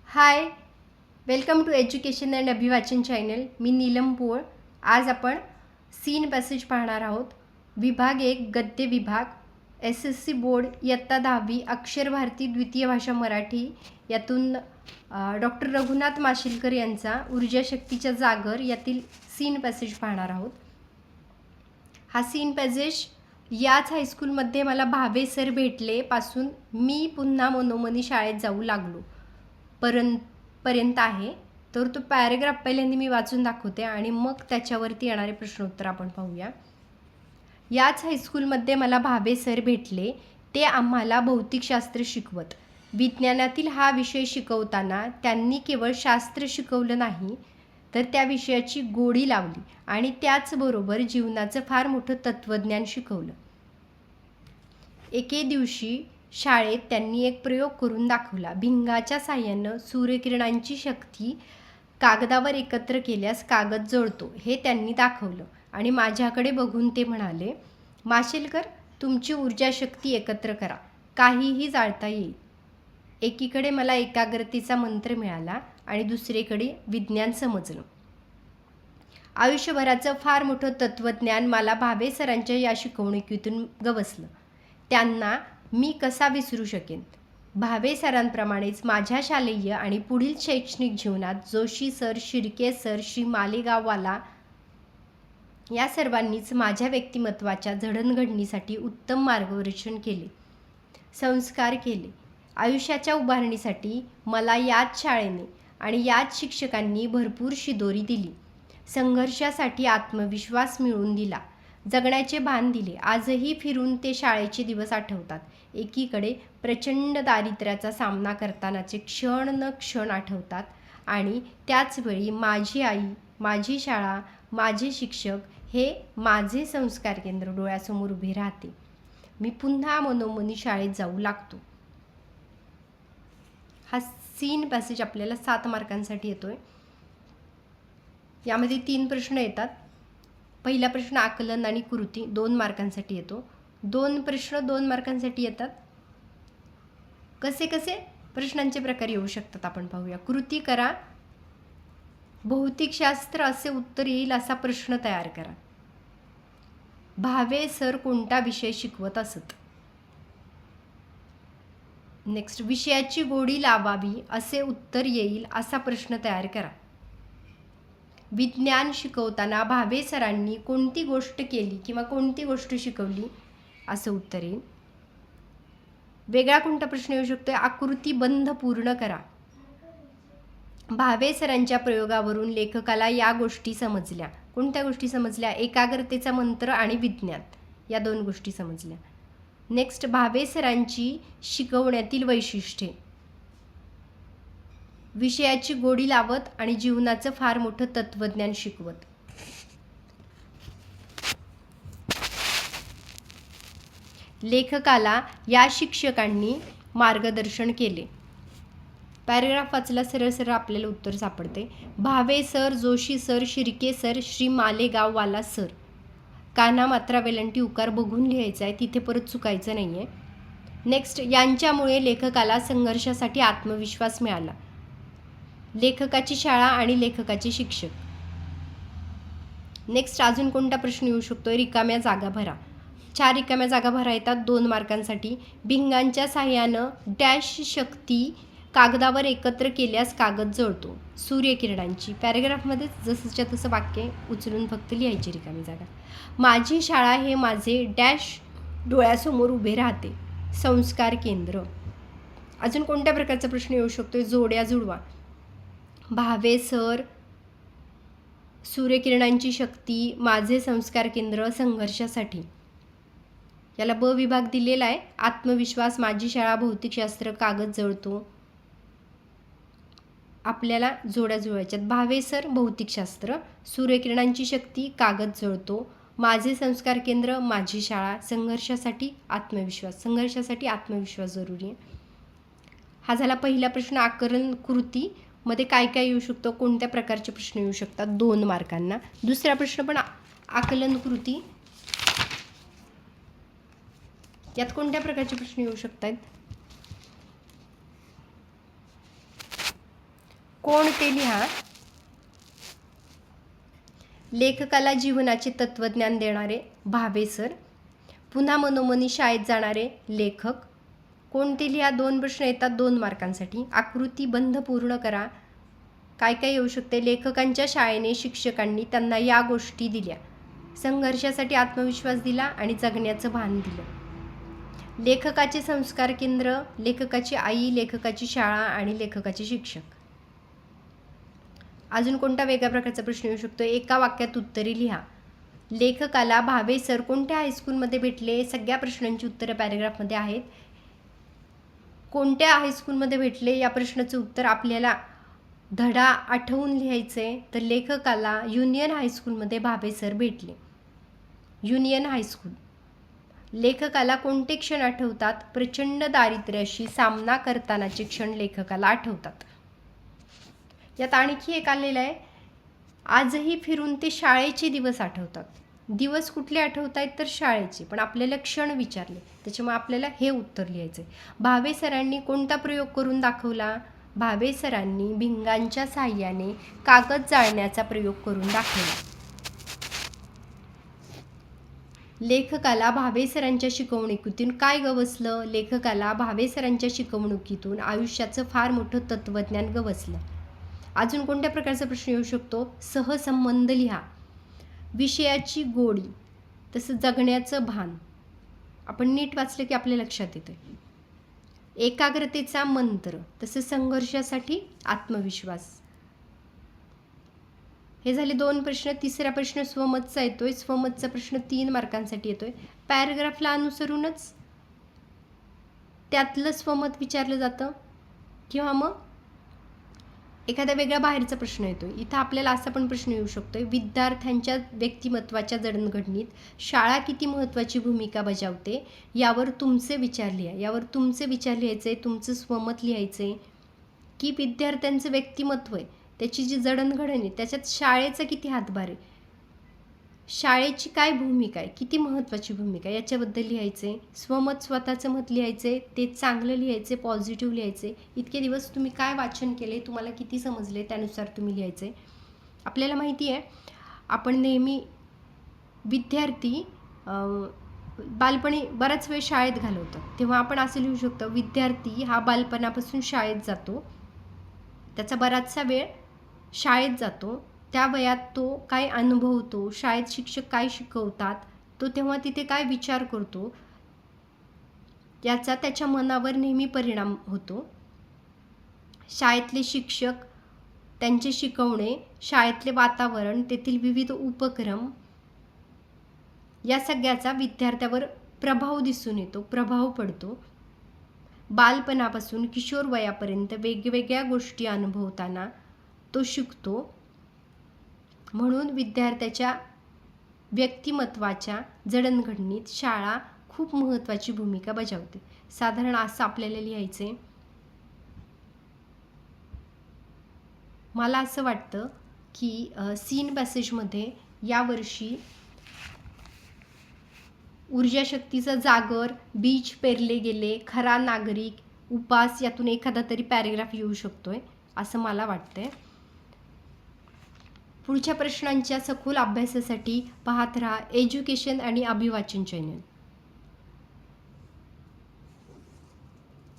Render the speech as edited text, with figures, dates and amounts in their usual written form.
High, welcome to education and Abhivachan channel. मी नीलम पोळ. आज आपण सीन पॅसेज पाहणार आहोत. विभाग 1 गद्य विभाग, SSC बोर्ड इयत्ता 10वी, अक्षर भारती द्वितीय भाषा मराठी. यातून डॉक्टर रघुनाथ माशेलकर यांचा ऊर्जा शक्तीच्या जागर यातील सीन पॅसेज पाहणार आहोत. हा सीन पॅसेज याच हायस्कूलमध्ये मला भावे सर भेटले पासून मी पुन्हा मनोमनी शाळेत जाऊ लागलो पर्यंत आहे. तर तो पॅरेग्राफ पहिल्यांदा मी वाचून दाखवते आणि मग त्याच्यावरती येणारे प्रश्नोत्तर आपण पाहूया. याच हायस्कूलमध्ये मला भावे सर भेटले. ते आम्हाला भौतिकशास्त्र शिकवत. विज्ञानातील हा विषय शिकवताना त्यांनी केवळ शास्त्र शिकवलं नाही तर त्या विषयाची गोडी लावली आणि त्याचबरोबर जीवनाचं फार मोठं तत्त्वज्ञान शिकवलं. एके दिवशी शाळेत त्यांनी एक प्रयोग करून दाखवला. भिंगाच्या साहाय्यानं सूर्यकिरणांची शक्ती कागदावर एकत्र केल्यास कागद जळतो हे त्यांनी दाखवलं आणि माझ्याकडे बघून ते म्हणाले, माशेलकर, तुमची ऊर्जा शक्ती एकत्र करा, काहीही जाळता येईल. एकीकडे मला एकाग्रतेचा मंत्र मिळाला आणि दुसरीकडे विज्ञान समजलं. आयुष्यभराचं फार मोठं तत्त्वज्ञान मला भावे सरांच्या या शिकवणुकीतून गवसलं. त्यांना मी कसा विसरू शकेन. भावे सरांप्रमाणेच माझ्या शालेय आणि पुढील शैक्षणिक जीवनात जोशी सर, शिर्के सर, श्री मालेगाववाला या सर्वांनीच माझ्या व्यक्तिमत्वाच्या जडणघडणीसाठी उत्तम मार्गदर्शन केले, संस्कार केले. आयुष्याच्या उभारणीसाठी मला याच शाळेने आणि याच शिक्षकांनी भरपूर शिदोरी दिली. संघर्षासाठी आत्मविश्वास मिळवून दिला, जगण्याचे भान दिले. आजही फिरून ते शाळेचे दिवस आठवतात. एकीकडे प्रचंड दारिद्र्याचा सामना करतानाचे क्षण न क्षण आठवतात आणि त्याचवेळी माझी आई, माझी शाळा, माझे शिक्षक हे माझे संस्कार केंद्र डोळ्यासमोर उभे राहते. मी पुन्हा मनोमनी शाळेत जाऊ लागतो. हा सीन पॅसेज आपल्याला 7 मार्कांसाठी येतोय. यामध्ये 3 प्रश्न येतात. पहिला प्रश्न आकलन आणि कृती 2 मार्कांसाठी येतो. 2 प्रश्न 2 मार्कांसाठी येतात. कसे कसे प्रश्नांचे प्रकार येऊ शकतात आपण पाहूया. कृती करा. भौतिकशास्त्र असे उत्तर येईल असा प्रश्न तयार करा. भावे सर कोणता विषय शिकवत असत. नेक्स्ट, विषयाची गोडी लावावी असे उत्तर येईल असा प्रश्न तयार करा. विज्ञान शिकवताना भावे सरांनी कोणती गोष्ट केली किंवा कोणती गोष्ट शिकवली असं उत्तर येईल. वेगळा कोणता प्रश्न येऊ शकतो. आकृतीबंध पूर्ण करा. भावे सरांच्या प्रयोगावरून लेखकाला या गोष्टी समजल्या. कोणत्या गोष्टी समजल्या? एकाग्रतेचा मंत्र आणि विज्ञान या 2 गोष्टी समजल्या. नेक्स्ट, भावे सरांची शिकवण्यातील वैशिष्ट्ये. विषयाची गोडी लावत आणि जीवनाचं फार मोठं तत्त्वज्ञान शिकवत. लेखकाला या शिक्षकांनी मार्गदर्शन केले. पॅरेग्राफ वाचला सरळ सरळ आपल्याला उत्तर सापडते. Bhave sir, Joshi sir, Shirke sir, Shri Malegaonwala sir. काना, मात्रा, वेलांटी, उकार बघून लिहायचं आहे, तिथे परत चुकायचं नाही आहे. नेक्स्ट, यांच्यामुळे लेखकाला संघर्षासाठी आत्मविश्वास मिळाला. लेखकाची शाळा आणि लेखकाचे शिक्षक. नेक्स्ट, अजून कोणता प्रश्न येऊ शकतो. रिकाम्या जागा भरा. 4 रिकाम्या जागा भरा येतात 2 मार्कांसाठी. भिंगांच्या साह्यानं डॅश शक्ती कागदावर एकत्र केल्यास कागद जळतो. सूर्यकिरणांची. पॅरेग्राफमध्येच जसंच्या तसं वाक्य उचलून फक्त लिहायची रिकामी जागा. माझी शाळा हे माझे डॅश डोळ्यासमोर उभे राहते. संस्कार केंद्र. अजून कोणत्या प्रकारचा प्रश्न येऊ शकतो. जोड्या जुळवा. भावे सर, सूर्यकिरणांची शक्ती, माझे संस्कार केंद्र, संघर्षासाठी. याला ब विभाग दिलेला आहे. आत्मविश्वास, माझी शाळा, भौतिकशास्त्र, कागद जळतो. आपल्याला जोड्या जुळवायच्यात. भावे सर भौतिकशास्त्र, सूर्यकिरणांची शक्ती, कागद जळतो, माझे संस्कार केंद्र, माझी शाळा, संघर्षासाठी आत्मविश्वास. संघर्षासाठी आत्मविश्वास जरुरी आहे. हा झाला पहिला प्रश्न. आकलन कृती मध्ये काय काय येऊ शकतं, कोणत्या प्रकारचे प्रश्न येऊ शकतात 2 मार्कांना. दुसरा प्रश्न पण आकलन कृती. यात कोणत्या प्रकारचे प्रश्न येऊ शकतात. कोण ते लिहा. लेखकाला जीवनाचे तत्वज्ञान देणारे भावे सर. पुन्हा मनोमनी शाळेत जाणारे लेखक. कोणते लिहा. 2 प्रश्न येतात 2 मार्कांसाठी. आकृती बंध पूर्ण करा. काय काय येऊ शकते. लेखकांच्या शाळेने शिक्षकांनी त्यांना या गोष्टी दिल्या. संघर्षासाठी आत्मविश्वास दिला आणि जगण्याचं भान दिलं. लेखकाचे संस्कार केंद्र, लेखकाची आई, लेखकाची शाळा आणि लेखकाचे शिक्षक. अजून कोणता वेगळ्या प्रकारचा प्रश्न येऊ शकतो. एका वाक्यात उत्तरे लिहा. लेखकाला भावे सर कोणत्या हायस्कूलमध्ये भेटले. सगळ्या प्रश्नांची उत्तरं पॅरेग्राफमध्ये आहेत. कोणत्या हायस्कूलमध्ये भेटले या प्रश्नाचं उत्तर आपल्याला धडा आठवून लिहायचे. तर लेखकाला युनियन हायस्कूलमध्ये भावे सर भेटले. Union high school. लेखकाला कोणते क्षण आठवतात. प्रचंड दारिद्र्याशी सामना करतानाचे क्षण लेखकाला आठवतात. यात आणखी एक आलेलं आहे. आजही फिरून ते शाळेचे दिवस आठवतात. दिवस कुठले आठवत आहेत तर शाळेचे, पण आपल्याला क्षण विचारले त्याच्यामुळे आपल्याला हे उत्तर लिहायचं आहे. भावे सरांनी कोणता प्रयोग करून दाखवला. भावे सरांनी भिंगांच्या साहाय्याने कागद जाळण्याचा प्रयोग करून दाखवला. लेखकाला भावे सरांच्या शिकवणुकीतून काय गवसलं. लेखकाला भावे सरांच्या शिकवणुकीतून आयुष्याचं फार मोठं तत्वज्ञान गवसलं. अजून कोणत्या प्रकारचा प्रश्न येऊ शकतो. सहसंबंध लिहा. विषयाची गोडी, तसं जगण्याचं भान. आपण नीट वाचलं की आपल्या लक्षात येतं. एकाग्रतेचा मंत्र, तसं संघर्षासाठी आत्मविश्वास. हे झाले 2 प्रश्न. तिसरा प्रश्न स्वमतचा येतोय. स्वमतचा प्रश्न 3 मार्कांसाठी येतोय. पॅरेग्राफला अनुसरूनच त्यातलं स्वमत विचारलं जातं किंवा मग एखाद्या वेगळ्या बाहेरचा प्रश्न येतोय. इथं आपल्याला असा पण प्रश्न येऊ शकतोय. विद्यार्थ्यांच्या व्यक्तिमत्वाच्या जडणघडणीत शाळा किती महत्त्वाची भूमिका बजावते यावर तुमचे विचार लिहा. यावर तुमचे विचार लिहायचे, तुमचं स्वमत लिहायचे की विद्यार्थ्यांचं व्यक्तिमत्व आहे त्याची जी जडणघडण आहे त्याच्यात शाळेचा किती हातभार आहे, शाळेची काय भूमिका आहे, किती महत्त्वाची भूमिका आहे याच्याबद्दल लिहायचे. स्वमत, स्वतःचं मत लिहायचे, ते चांगलं लिहायचे, पॉझिटिव्ह लिहायचे. इतके दिवस तुम्ही काय वाचन केले, तुम्हाला किती समजले त्यानुसार तुम्ही लिहायचे. आपल्याला माहिती आहे आपण नेहमी विद्यार्थी बालपणी बराच वेळ शाळेत घालवतो, तेव्हा आपण असं लिहू शकतो विद्यार्थी हा बालपणापासून शाळेत जातो, त्याचा बराचसा वेळ शाळेत जातो, त्या वयात तो काय अनुभवतो, शाळेत शिक्षक काय शिकवतात, तो तेव्हा तिथे काय विचार करतो याचा त्याच्या मनावर नेहमी परिणाम होतो. शाळेतले शिक्षक, त्यांचे शिकवणे, शाळेतले वातावरण, तेथील विविध उपक्रम या सगळ्याचा विद्यार्थ्यावर प्रभाव दिसून येतो, प्रभाव पडतो. बालपणापासून किशोर वयापर्यंत वेगवेगळ्या गोष्टी अनुभवताना तो शिकतो. म्हणून विद्यार्थ्याच्या व्यक्तिमत्वाच्या जडणघडणीत शाळा खूप महत्त्वाची भूमिका बजावते. साधारण असं आपल्याला लिहायचे. मला असं वाटतं की सीन पॅसेजमध्ये यावर्षी ऊर्जा शक्तीचा जागर, बीज पेरले गेले, खरा नागरिक, उपास यातून एखादा तरी पॅरेग्राफ येऊ शकतोय असं मला वाटतंय. पुढच्या प्रश्नांच्या सखोल अभ्यासासाठी पाहत राहा एज्युकेशन आणि अभिवाचन चॅनल.